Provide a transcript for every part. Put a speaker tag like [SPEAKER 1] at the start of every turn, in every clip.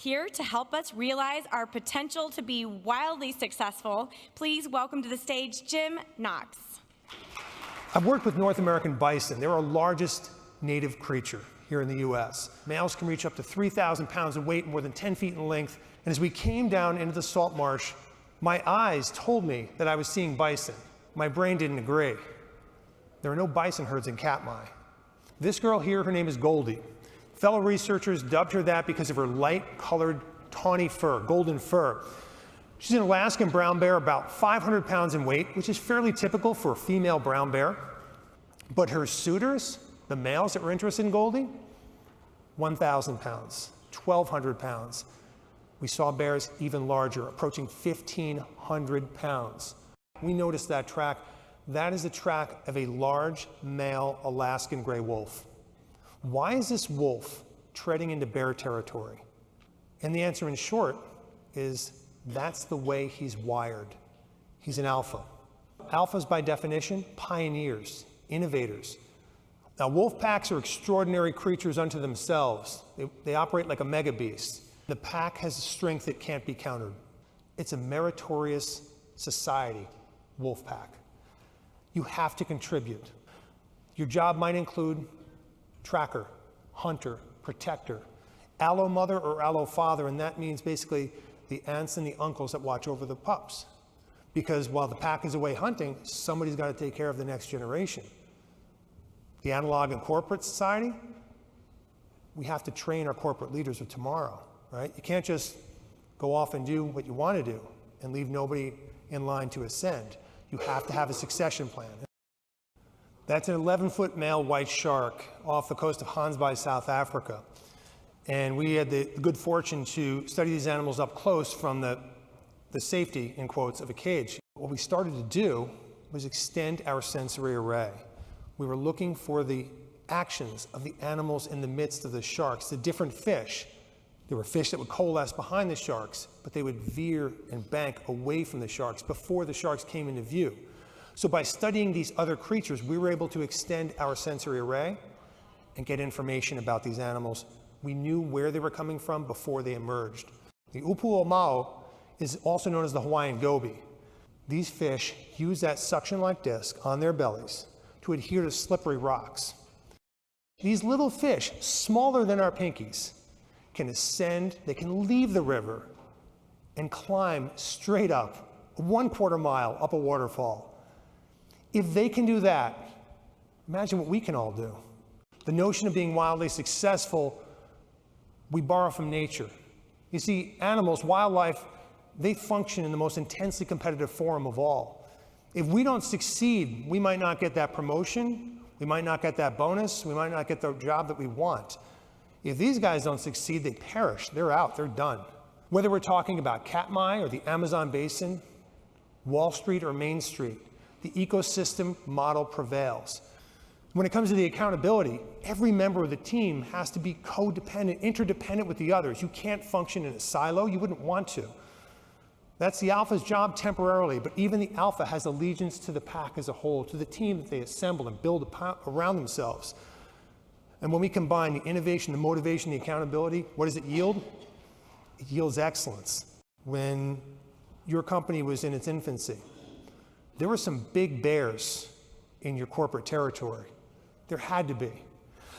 [SPEAKER 1] Here to help us realize our potential to be wildly successful, please welcome to the stage Jim Knox.
[SPEAKER 2] I've worked with North American bison. They're our largest native creature here in the US. Males can reach up to 3,000 pounds in weight, more than 10 feet in length. And as we came down into the salt marsh, my eyes told me that I was seeing bison. My brain didn't agree. There are no bison herds in Katmai. This girl here, her name is Goldie. Fellow researchers dubbed her that because of her light-colored, tawny fur, golden fur. She's an Alaskan brown bear, about 500 pounds in weight, which is fairly typical for a female brown bear. But her suitors, the males that were interested in Goldie, 1,000 pounds, 1,200 pounds. We saw bears even larger, approaching 1,500 pounds. We noticed that track. That is the track of a large male Alaskan gray wolf. Why is this wolf treading into bear territory? And the answer in short is that's the way he's wired. He's an alpha. Alphas by definition, pioneers, innovators. Now wolf packs are extraordinary creatures unto themselves. They operate like a mega beast. The pack has a strength that can't be countered. It's a meritorious society, wolf pack. You have to contribute. Your job might include tracker, hunter, protector, allo mother or allo father, and that means basically the aunts and the uncles that watch over the pups. Because while the pack is away hunting, somebody's got to take care of the next generation. The analog in corporate society, we have to train our corporate leaders of tomorrow, right? You can't just go off and do what you want to do and leave nobody in line to ascend. You have to have a succession plan. That's an 11-foot male white shark off the coast of Hansby, South Africa. And we had the good fortune to study these animals up close from the safety, in quotes, of a cage. What we started to do was extend our sensory array. We were looking for the actions of the animals in the midst of the sharks, the different fish. There were fish that would coalesce behind the sharks, but they would veer and bank away from the sharks before the sharks came into view. So by studying these other creatures, we were able to extend our sensory array and get information about these animals. We knew where they were coming from before they emerged. The upu omao is also known as the Hawaiian goby. These fish use that suction-like disc on their bellies to adhere to slippery rocks. These little fish, smaller than our pinkies, can ascend, they can leave the river and climb straight up, 1/4 mile up a waterfall. If they can do that, imagine what we can all do. The notion of being wildly successful, we borrow from nature. You see, animals, wildlife, they function in the most intensely competitive forum of all. If we don't succeed, we might not get that promotion, we might not get that bonus, we might not get the job that we want. If these guys don't succeed, they perish, they're out, they're done. Whether we're talking about Katmai or the Amazon basin, Wall Street or Main Street, the ecosystem model prevails. When it comes to the accountability, every member of the team has to be codependent, interdependent with the others. You can't function in a silo, you wouldn't want to. That's the alpha's job temporarily, but even the alpha has allegiance to the pack as a whole, to the team that they assemble and build around themselves. And when we combine the innovation, the motivation, the accountability, what does it yield? It yields excellence. When your company was in its infancy, there were some big bears in your corporate territory. There had to be.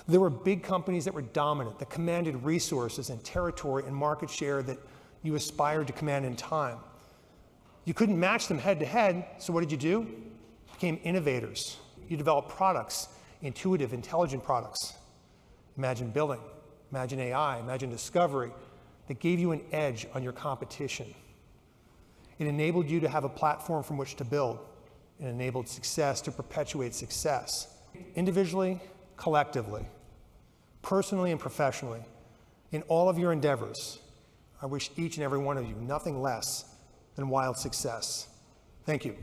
[SPEAKER 2] There were big companies that were dominant, that commanded resources and territory and market share that you aspired to command in time. You couldn't match them head to head, so what did you do? You became innovators. You developed products, intuitive, intelligent products. Imagine billing, imagine AI, imagine discovery, that gave you an edge on your competition. It enabled you to have a platform from which to build. It enabled success to perpetuate success. Individually, collectively, personally and professionally, in all of your endeavors, I wish each and every one of you nothing less than wild success. Thank you.